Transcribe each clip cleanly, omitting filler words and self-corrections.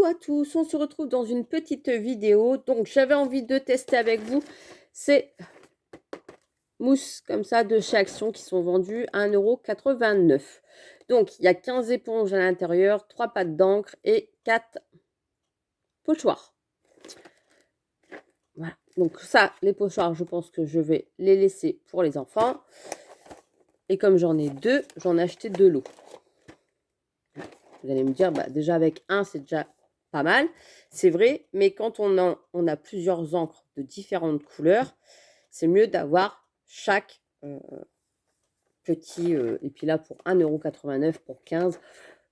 Coucou à tous, on se retrouve dans une petite vidéo. Donc j'avais envie de tester avec vous ces mousses comme ça de chez Action qui sont vendues à 1,89 €. Donc il y a 15 éponges à l'intérieur, 3 pattes d'encre et 4 pochoirs. Voilà, donc ça, les pochoirs, je pense que je vais les laisser pour les enfants. Et comme j'en ai deux, j'en ai acheté de l'eau. Vous allez me dire, bah, déjà avec un, c'est déjà pas mal. C'est vrai, mais quand on a plusieurs encres de différentes couleurs, c'est mieux d'avoir chaque petit... et puis là, pour 1,89 € pour 15,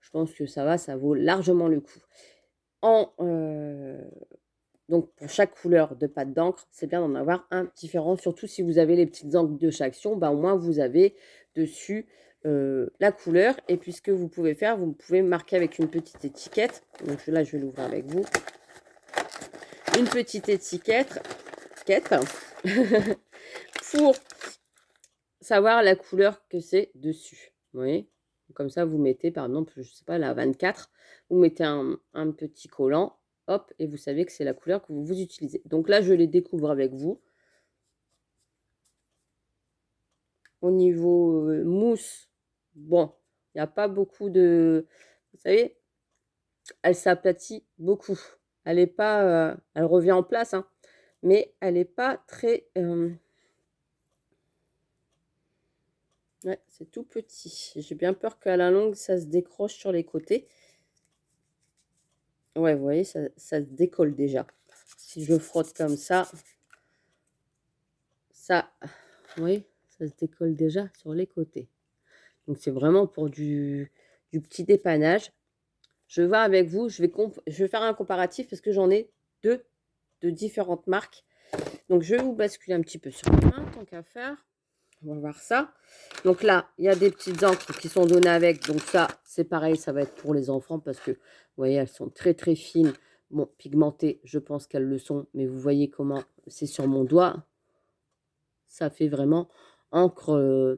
je pense que ça va, ça vaut largement le coup. Donc, pour chaque couleur de pâte d'encre, c'est bien d'en avoir un différent. Surtout si vous avez les petites encres de chez Action, bah, au moins vous avez dessus la couleur. Et puis, ce que vous pouvez faire, vous pouvez marquer avec une petite étiquette. Donc là, je vais l'ouvrir avec vous. Une petite étiquette pour savoir la couleur que c'est dessus. Vous voyez? Comme ça, vous mettez, par exemple, je ne sais pas, la 24, vous mettez un petit collant. Hop, et vous savez que c'est la couleur que vous utilisez. Donc là, je les découvre avec vous. Au niveau mousse, bon, il n'y a pas beaucoup de... Vous savez, elle s'aplatit beaucoup. Elle est pas... elle revient en place, hein, mais elle n'est pas très... Ouais, c'est tout petit. J'ai bien peur qu'à la longue, ça se décroche sur les côtés. Ouais, vous voyez, ça se décolle déjà. Si je frotte comme ça, vous voyez, ça se décolle déjà sur les côtés. Donc, c'est vraiment pour du petit dépannage. Je vais voir avec vous, je vais faire un comparatif parce que j'en ai deux de différentes marques. Donc, je vais vous basculer un petit peu sur la main, tant qu'à faire. On va voir ça. Donc là, il y a des petites encres qui sont données avec. Donc ça, c'est pareil, ça va être pour les enfants parce que, vous voyez, elles sont très très fines. Bon, pigmentées, je pense qu'elles le sont. Mais vous voyez comment c'est sur mon doigt. Ça fait vraiment encre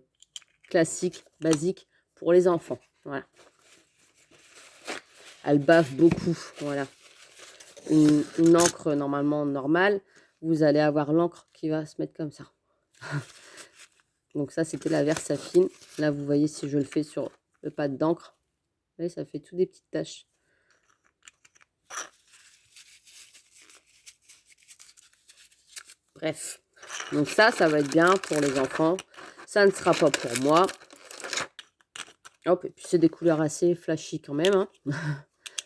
classique, basique pour les enfants. Voilà. Elle bave beaucoup. Voilà. Une encre normalement normale, vous allez avoir l'encre qui va se mettre comme ça. Donc ça, c'était la Versafine. Là, vous voyez, si je le fais sur le pad d'encre, vous voyez, ça fait tout des petites taches. Bref. Donc ça va être bien pour les enfants. Ça ne sera pas pour moi. Hop, et puis c'est des couleurs assez flashy quand même, hein.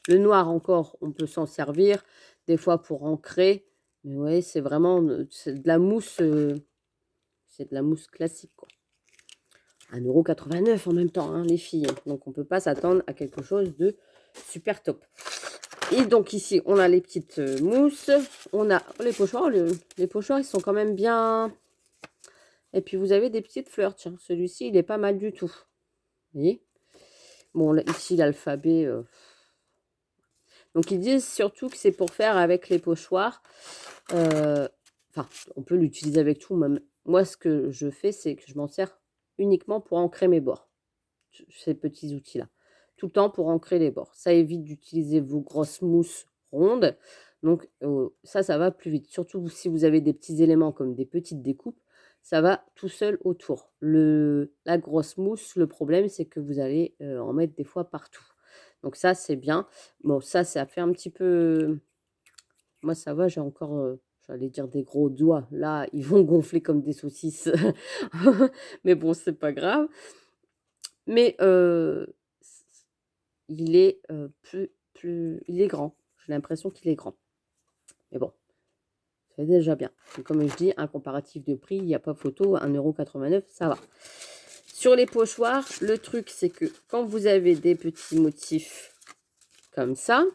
Le noir encore, on peut s'en servir. Des fois pour ancrer. Mais ouais, c'est vraiment c'est de la mousse. C'est de la mousse classique, quoi. 1,89 € en même temps, hein, les filles. Donc, on ne peut pas s'attendre à quelque chose de super top. Et donc, ici, on a les petites mousses. On a les pochoirs. Les pochoirs, ils sont quand même bien... Et puis, vous avez des petites fleurs. Tiens, celui-ci, il n'est pas mal du tout. Vous voyez? Bon, là, ici, l'alphabet... Donc, ils disent surtout que c'est pour faire avec les pochoirs. Enfin, on peut l'utiliser avec tout. Même. Moi, ce que je fais, c'est que je m'en sers uniquement pour ancrer mes bords. Ces petits outils-là. Tout le temps pour ancrer les bords. Ça évite d'utiliser vos grosses mousses rondes. Donc, ça va plus vite. Surtout si vous avez des petits éléments comme des petites découpes, ça va tout seul autour. La grosse mousse, le problème, c'est que vous allez en mettre des fois partout. Donc ça, c'est bien. Bon, ça fait un petit peu... Moi, ça va, j'ai encore... j'allais dire des gros doigts. Là, ils vont gonfler comme des saucisses. Mais bon, c'est pas grave. Mais il est il est grand. J'ai l'impression qu'il est grand. Mais bon, c'est déjà bien. Et comme je dis, un comparatif de prix, il n'y a pas photo. 1,89 €, ça va. Sur les pochoirs, le truc, c'est que quand vous avez des petits motifs comme ça,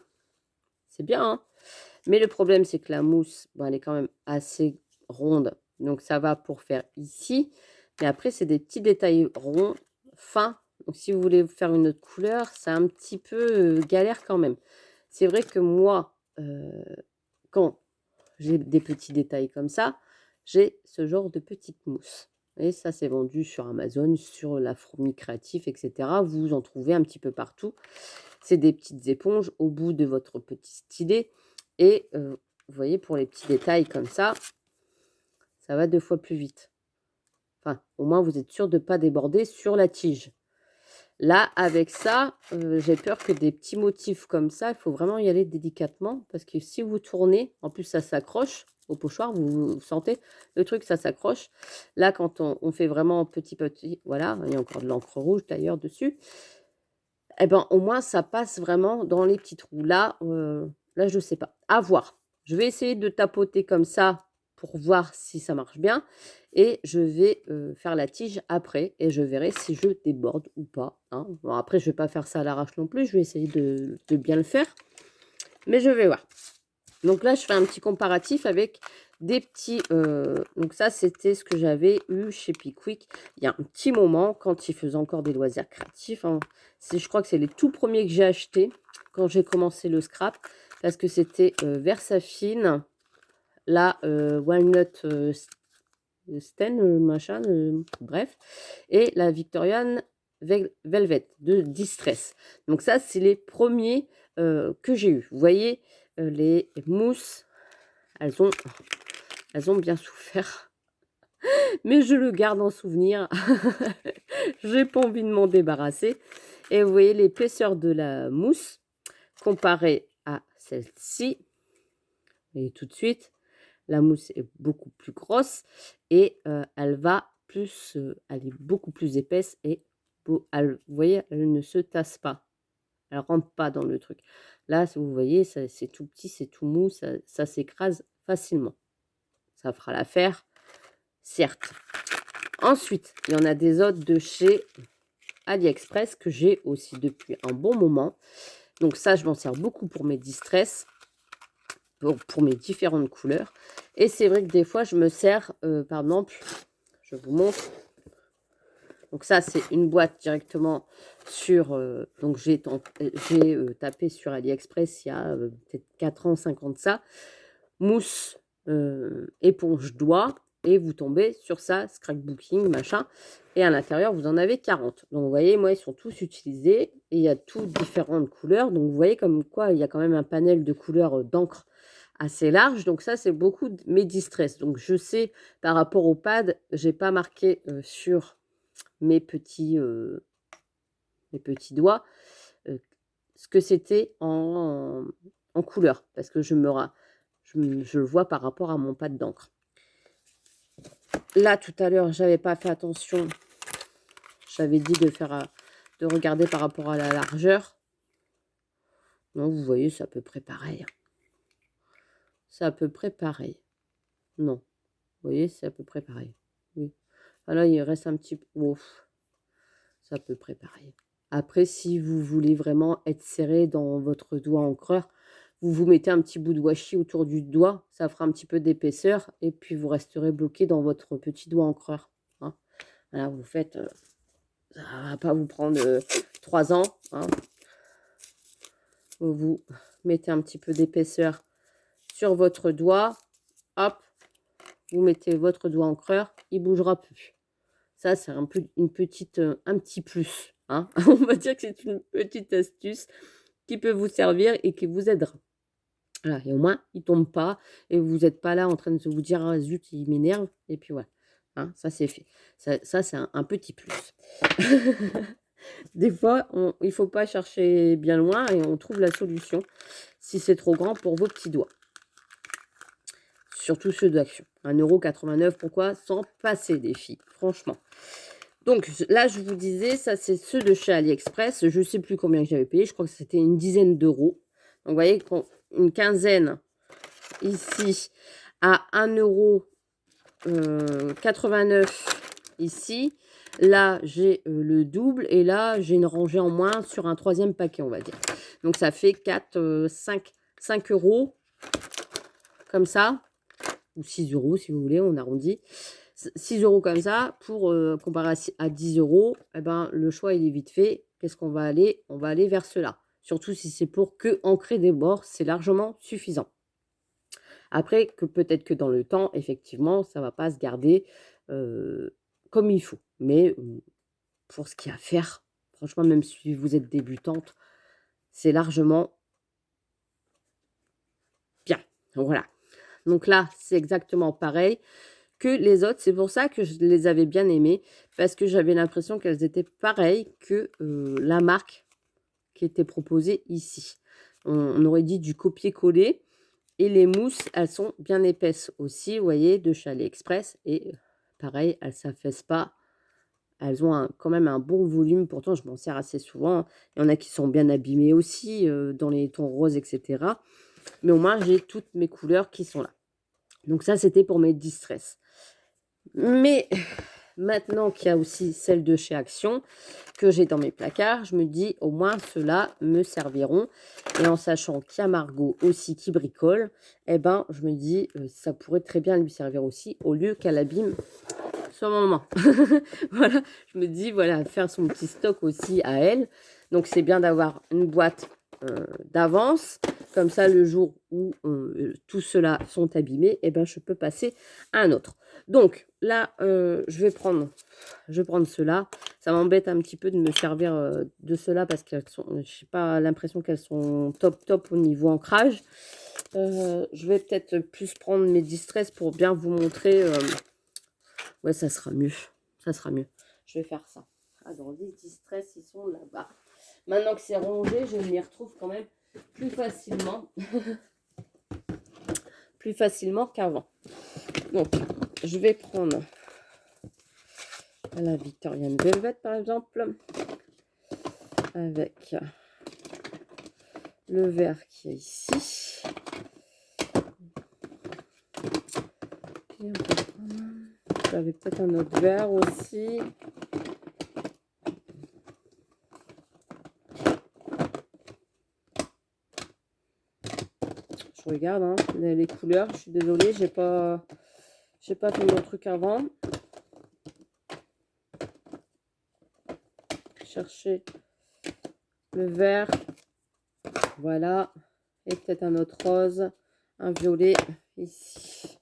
c'est bien, hein. Mais le problème, c'est que la mousse, bon, elle est quand même assez ronde. Donc, ça va pour faire ici. Mais après, c'est des petits détails ronds, fins. Donc, si vous voulez faire une autre couleur, c'est un petit peu galère quand même. C'est vrai que moi, quand j'ai des petits détails comme ça, j'ai ce genre de petite mousse. Et ça, c'est vendu sur Amazon, sur la Fourmi Créatif, etc. Vous en trouvez un petit peu partout. C'est des petites éponges au bout de votre petit stylet. Et vous voyez, pour les petits détails comme ça va 2 fois plus vite. Enfin, au moins, vous êtes sûr de ne pas déborder sur la tige. Là, avec ça, j'ai peur que des petits motifs comme ça, il faut vraiment y aller délicatement. Parce que si vous tournez, en plus, ça s'accroche au pochoir. Vous sentez le truc, ça s'accroche. Là, quand on fait vraiment petit, voilà, il y a encore de l'encre rouge d'ailleurs dessus. Eh ben, au moins, ça passe vraiment dans les petits trous. Là, je ne sais pas. À voir. Je vais essayer de tapoter comme ça pour voir si ça marche bien. Et je vais faire la tige après. Et je verrai si je déborde ou pas. Hein. Bon, après, je ne vais pas faire ça à l'arrache non plus. Je vais essayer de bien le faire. Mais je vais voir. Donc là, je fais un petit comparatif avec des petits... donc ça, c'était ce que j'avais eu chez Pickwick il y a un petit moment, quand ils faisaient encore des loisirs créatifs. Hein. Je crois que c'est les tout premiers que j'ai achetés quand j'ai commencé le scrap, parce que c'était Versafine, la Walnut Sten, machin, bref, et la Victorian Velvet de Distress. Donc ça, c'est les premiers que j'ai eu. Vous voyez, les mousses, elles ont bien souffert. Mais je le garde en souvenir. J'ai pas envie de m'en débarrasser. Et vous voyez l'épaisseur de la mousse comparée à celle-ci. Et tout de suite, la mousse est beaucoup plus grosse et elle est beaucoup plus épaisse et vous voyez, elle ne se tasse pas. Elle rentre pas dans le truc. Là, vous voyez, c'est tout petit, c'est tout mou, ça s'écrase facilement. Ça fera l'affaire, certes. Ensuite, il y en a des autres de chez AliExpress que j'ai aussi depuis un bon moment. Donc ça, je m'en sers beaucoup pour mes distress, pour mes différentes couleurs. Et c'est vrai que des fois, je me sers, par exemple, je vous montre. Donc ça, c'est une boîte directement sur... donc j'ai tapé sur AliExpress il y a peut-être 4 ans, 5 ans de ça. Mousse, éponge doigt. Et vous tombez sur ça, scrapbooking, machin. Et à l'intérieur, vous en avez 40. Donc vous voyez, moi, ils sont tous utilisés. Et il y a toutes différentes couleurs. Donc vous voyez comme quoi, il y a quand même un panel de couleurs d'encre assez large. Donc ça, c'est beaucoup de mes distress. Donc je sais, par rapport au pad, j'ai pas marqué sur mes petits doigts ce que c'était en couleur. Parce que je le vois par rapport à mon pad d'encre. Là, tout à l'heure, j'avais pas fait attention. J'avais dit de regarder par rapport à la largeur. Non, vous voyez, c'est à peu près pareil. C'est à peu près pareil. Non. Vous voyez, c'est à peu près pareil. Oui. Alors, il reste un petit peu... Ouf. C'est à peu près pareil. Après, si vous voulez vraiment être serré dans votre doigt encreur, vous mettez un petit bout de washi autour du doigt. Ça fera un petit peu d'épaisseur. Et puis, vous resterez bloqué dans votre petit doigt encreur. Hein. Voilà, vous faites... ça ne va pas vous prendre 3 ans. Hein. Vous mettez un petit peu d'épaisseur sur votre doigt. Hop. Vous mettez votre doigt encreur. Il ne bougera plus. Ça, c'est un petit plus. Hein. On va dire que c'est une petite astuce qui peut vous servir et qui vous aidera. Voilà, et au moins, il ne tombe pas et vous n'êtes pas là en train de vous dire ah, zut, il m'énerve. Et puis voilà, hein, ça c'est fait. Ça c'est un petit plus. Des fois, il ne faut pas chercher bien loin et on trouve la solution si c'est trop grand pour vos petits doigts. Surtout ceux d'Action. 1,89 €, pourquoi s'en passer des filles, franchement. Donc là, je vous disais, ça c'est ceux de chez AliExpress. Je ne sais plus combien j'avais payé. Je crois que c'était une dizaine d'euros. Donc vous voyez, une quinzaine ici à 1,89 € ici. Là, j'ai le double. Et là, j'ai une rangée en moins sur un 3e paquet, on va dire. Donc ça fait 5 € comme ça. Ou 6 € si vous voulez, on arrondit. 6 € comme ça, pour comparer à 10 €, eh ben, le choix il est vite fait. Qu'est-ce qu'on va aller? On va aller vers cela. Surtout si c'est pour que ancrer des bords, c'est largement suffisant. Après, peut-être que dans le temps, effectivement, ça ne va pas se garder comme il faut. Mais pour ce qu'il y a à faire, franchement, même si vous êtes débutante, c'est largement bien. Voilà. Donc là, c'est exactement pareil que les autres. C'est pour ça que je les avais bien aimées, parce que j'avais l'impression qu'elles étaient pareilles que la marque qui était proposée ici. On aurait dit du copier-coller. Et les mousses, elles sont bien épaisses aussi, vous voyez, de chez AliExpress. Et pareil, elles ne s'affaissent pas. Elles ont quand même un bon volume. Pourtant, je m'en sers assez souvent. Il y en a qui sont bien abîmées aussi, dans les tons roses, etc. Mais au moins, j'ai toutes mes couleurs qui sont là. Donc ça, c'était pour mes distress. Mais maintenant qu'il y a aussi celles de chez Action que j'ai dans mes placards, je me dis au moins ceux-là me serviront. Et en sachant qu'il y a Margot aussi qui bricole, eh ben je me dis ça pourrait très bien lui servir aussi au lieu qu'elle abîme son maman. Voilà, je me dis voilà, faire son petit stock aussi à elle. Donc c'est bien d'avoir une boîte d'avance. Comme ça, le jour où tout cela sont abîmés, eh ben, je peux passer à un autre. Donc là, je vais prendre ceux-là. Ça m'embête un petit peu de me servir de ceux-là parce qu'elles sont, je n'ai pas l'impression qu'elles sont top au niveau ancrage. Je vais peut-être plus prendre mes distress pour bien vous montrer. Ouais, ça sera mieux. Ça sera mieux. Je vais faire ça. Alors, les distress, ils sont là-bas. Maintenant que c'est rangé, je m'y retrouve quand même plus facilement. Plus facilement qu'avant. Donc, je vais prendre la Victorian Velvet, par exemple. Avec le vert qui est ici. J'avais peut-être un autre vert aussi. Je regarde hein, les couleurs. Je suis désolée, j'ai pas fait mon truc avant. Chercher le vert. Voilà. Et peut-être un autre rose. Un violet ici.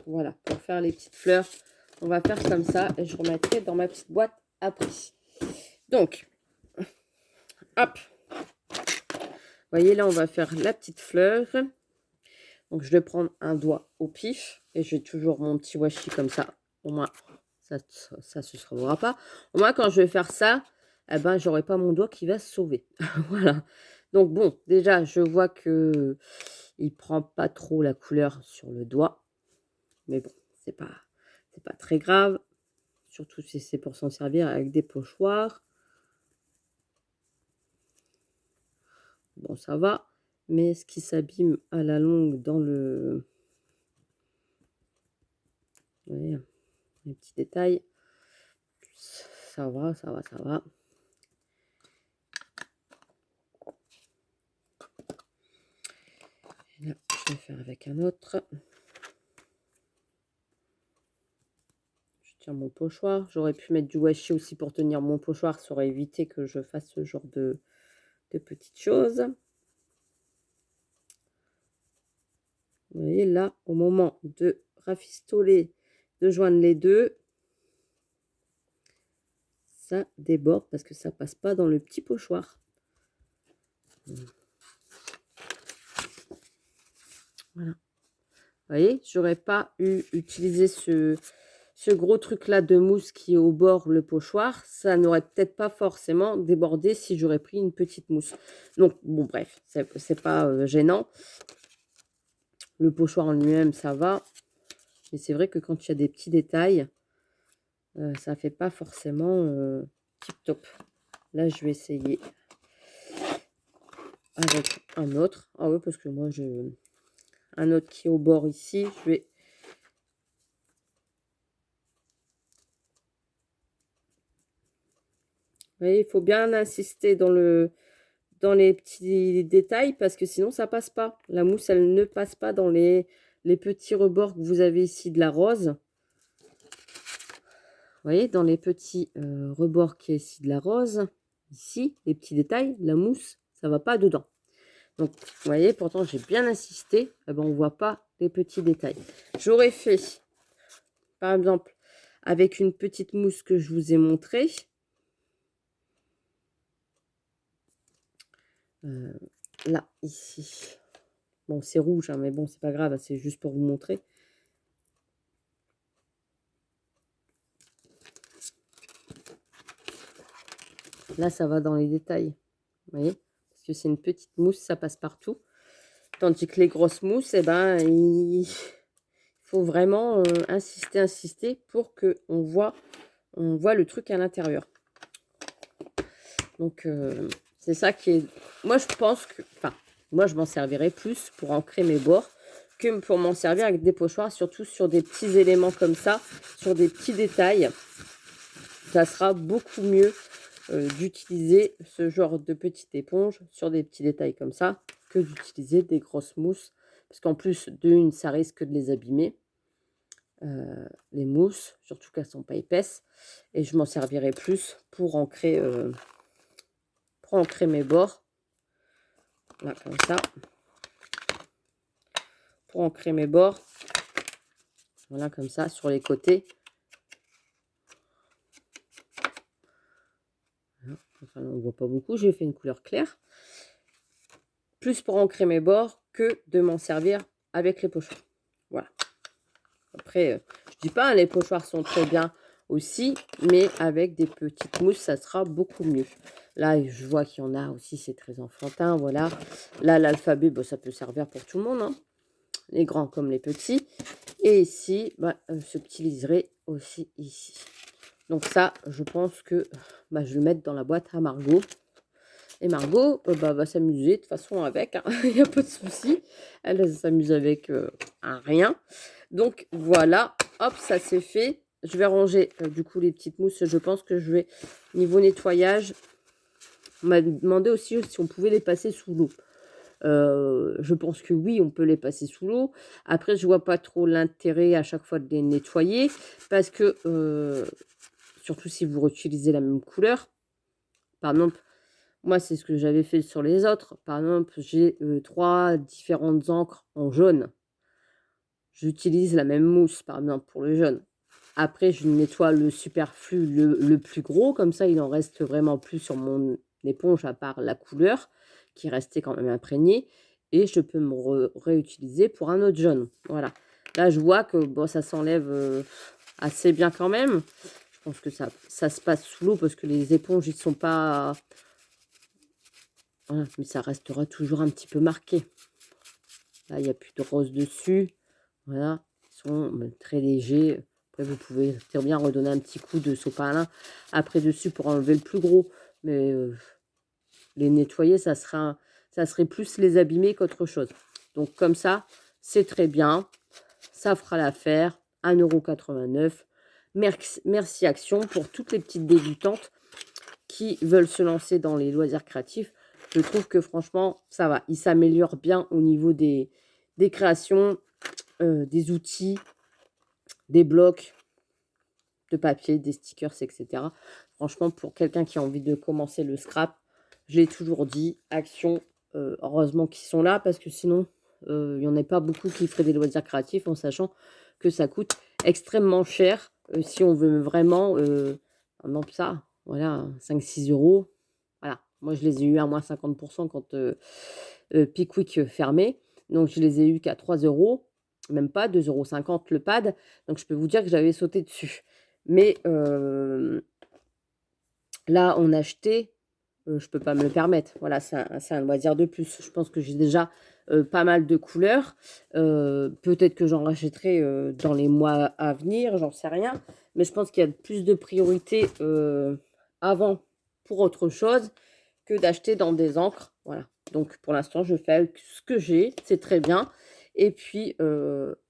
Voilà, pour faire les petites fleurs, on va faire comme ça et je remettrai dans ma petite boîte après. Donc, hop. Vous voyez, là, on va faire la petite fleur. Donc, je vais prendre un doigt au pif et j'ai toujours mon petit washi comme ça. Au moins, ça se sauvera pas. Au moins, quand je vais faire ça, eh ben, j'aurai pas mon doigt qui va se sauver. Voilà. Donc, bon, déjà, je vois que il prend pas trop la couleur sur le doigt. Mais bon, c'est pas très grave. Surtout si c'est pour s'en servir avec des pochoirs. Bon, ça va. Mais ce qui s'abîme à la longue dans le... Vous voyez, les petits détails. Ça va. Et là, je vais faire avec un autre. Mon pochoir. J'aurais pu mettre du washi aussi pour tenir mon pochoir. Ça aurait évité que je fasse ce genre de petites choses. Vous voyez là, au moment de rafistoler, de joindre les deux, ça déborde parce que ça passe pas dans le petit pochoir. Voilà. Vous voyez, j'aurais pas utilisé ce gros truc là de mousse qui est au bord le pochoir, ça n'aurait peut-être pas forcément débordé si j'aurais pris une petite mousse. Donc bon bref, c'est pas gênant. Le pochoir en lui-même ça va, mais c'est vrai que quand il y a des petits détails, ça fait pas forcément tip top. Là je vais essayer avec un autre. Ah oui, parce que moi un autre qui est au bord ici, je vais... Vous voyez, il faut bien insister dans les petits détails parce que sinon ça passe pas. La mousse, elle ne passe pas dans les petits rebords que vous avez ici de la rose. Vous voyez, dans les petits rebords qui est ici de la rose, ici, les petits détails, la mousse, ça va pas dedans. Donc, vous voyez, pourtant j'ai bien insisté, eh ben, on voit pas les petits détails. J'aurais fait, par exemple, avec une petite mousse que je vous ai montrée. Là, ici. Bon, c'est rouge, hein, mais bon, c'est pas grave, c'est juste pour vous montrer. Là, ça va dans les détails. Vous voyez? Parce que c'est une petite mousse, ça passe partout. Tandis que les grosses mousses, eh ben, il faut vraiment insister pour qu'on voit le truc à l'intérieur. Donc, c'est ça qui est... Moi, je pense que... Enfin, moi, je m'en servirais plus pour ancrer mes bords que pour m'en servir avec des pochoirs, surtout sur des petits éléments comme ça, sur des petits détails. Ça sera beaucoup mieux d'utiliser ce genre de petite éponge sur des petits détails comme ça que d'utiliser des grosses mousses. Parce qu'en plus, d'une, ça risque de les abîmer. Les mousses, surtout qu'elles ne sont pas épaisses. Et je m'en servirai plus pour ancrer mes bords. Là, comme ça. Pour ancrer mes bords. Voilà, comme ça, sur les côtés. Enfin, on ne voit pas beaucoup. J'ai fait une couleur claire. Plus pour ancrer mes bords que de m'en servir avec les pochoirs. Voilà. Après, je dis pas, les pochoirs sont très bien aussi, mais avec des petites mousses, ça sera beaucoup mieux. Là, je vois qu'il y en a aussi, c'est très enfantin, voilà. Là, l'alphabet, bah, ça peut servir pour tout le monde, hein. Les grands comme les petits. Et ici, bah, ce petit liseré aussi ici. Donc ça, je pense que bah, je vais le mettre dans la boîte à Margot. Et Margot va s'amuser de toute façon avec, hein. Il n'y a pas de souci. Elle s'amuse avec rien. Donc voilà, hop, ça c'est fait. Je vais ranger du coup les petites mousses. Je pense que je vais, niveau nettoyage, on m'a demandé aussi si on pouvait les passer sous l'eau. Je pense que oui, on peut les passer sous l'eau. Après, je vois pas trop l'intérêt à chaque fois de les nettoyer parce que, surtout si vous réutilisez la même couleur. Par exemple, moi, c'est ce que j'avais fait sur les autres. Par exemple, j'ai 3 différentes encres en jaune. J'utilise la même mousse, par exemple, pour le jaune. Après, je nettoie le superflu, le plus gros. Comme ça, il n'en reste vraiment plus sur mon éponge, à part la couleur, qui restait quand même imprégnée. Et je peux me réutiliser pour un autre jaune. Voilà. Là, je vois que bon, ça s'enlève assez bien quand même. Je pense que ça se passe sous l'eau parce que les éponges, ils ne sont pas... Voilà, mais ça restera toujours un petit peu marqué. Là, il n'y a plus de rose dessus. Voilà, ils sont très légers. Après, vous pouvez très bien redonner un petit coup de sopalin après dessus pour enlever le plus gros. Mais les nettoyer, ça serait plus les abîmer qu'autre chose. Donc comme ça, c'est très bien. Ça fera l'affaire. 1,89 €. Merci Action pour toutes les petites débutantes qui veulent se lancer dans les loisirs créatifs. Je trouve que franchement, ça va. Ils s'améliorent bien au niveau des créations, des outils, des blocs de papier, des stickers, etc. Franchement, pour quelqu'un qui a envie de commencer le scrap, je l'ai toujours dit, Action, heureusement qu'ils sont là, parce que sinon, il n'y en a pas beaucoup qui feraient des loisirs créatifs en sachant que ça coûte extrêmement cher si on veut vraiment, non, ça, voilà, 5-6 €. Voilà, moi je les ai eu à moins 50% quand Pickwick fermait. Donc je les ai eu qu'à 3 €, même pas 2,50 € le pad. Donc je peux vous dire que j'avais sauté dessus. Mais là, en acheter, je peux pas me le permettre. Voilà, c'est un loisir de plus. Je pense que j'ai déjà pas mal de couleurs. Peut-être que j'en rachèterai dans les mois à venir, j'en sais rien. Mais je pense qu'il y a plus de priorité avant pour autre chose que d'acheter dans des encres. Voilà. Donc pour l'instant, je fais avec ce que j'ai. C'est très bien. Et puis,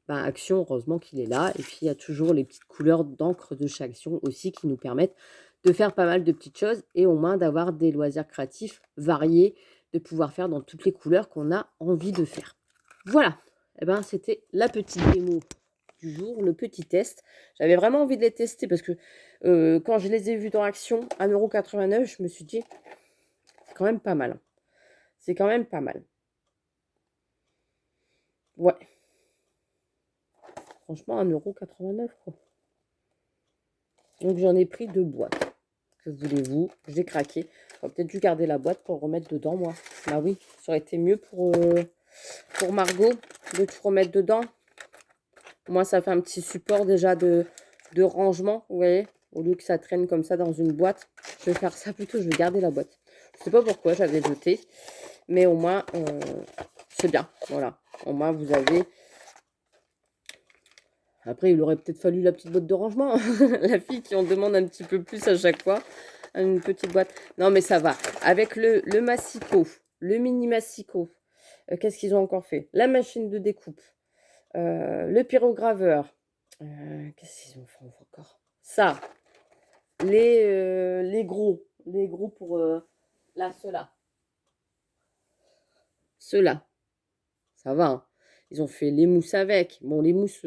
Action, heureusement qu'il est là. Et puis, il y a toujours les petites couleurs d'encre de chez Action aussi qui nous permettent de faire pas mal de petites choses et au moins d'avoir des loisirs créatifs variés, de pouvoir faire dans toutes les couleurs qu'on a envie de faire. Voilà. Eh ben, c'était la petite démo du jour, le petit test. J'avais vraiment envie de les tester parce que quand je les ai vus dans Action, 1,89 €, je me suis dit, c'est quand même pas mal. C'est quand même pas mal. Ouais. Franchement, 1,89 €, quoi. Donc, j'en ai pris 2 boîtes. Que voulez-vous? J'ai craqué. J'aurais peut-être dû garder la boîte pour le remettre dedans, moi. Bah oui, ça aurait été mieux pour Margot de tout remettre dedans. Moi, ça fait un petit support déjà de rangement, vous voyez, au lieu que ça traîne comme ça dans une boîte. Je vais faire ça plutôt, je vais garder la boîte. Je sais pas pourquoi j'avais jeté, mais au moins, c'est bien, voilà. Au moins, vous avez... Après, il aurait peut-être fallu la petite boîte de rangement. La fille qui en demande un petit peu plus à chaque fois. Une petite boîte. Non, mais ça va. Avec le massicot, le mini massicot, qu'est-ce qu'ils ont encore fait? La machine de découpe, le pyrograveur. Qu'est-ce qu'ils ont fait encore? Ça. Les gros. Les gros pour... là, ceux-là. Ceux-là. Ça va, hein. Ils ont fait les mousses avec. Bon, les mousses,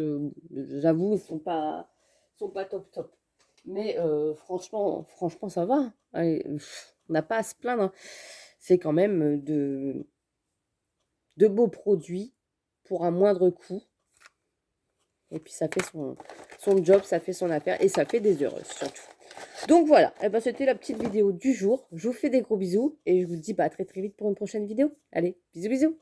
j'avoue, ils sont pas top top. Mais franchement, ça va, hein. Allez, on n'a pas à se plaindre, hein. C'est quand même de beaux produits pour un moindre coût. Et puis ça fait son job, ça fait son affaire et ça fait des heureuses surtout. Donc voilà, eh ben, c'était la petite vidéo du jour. Je vous fais des gros bisous et je vous dis à très très vite pour une prochaine vidéo. Allez, bisous bisous.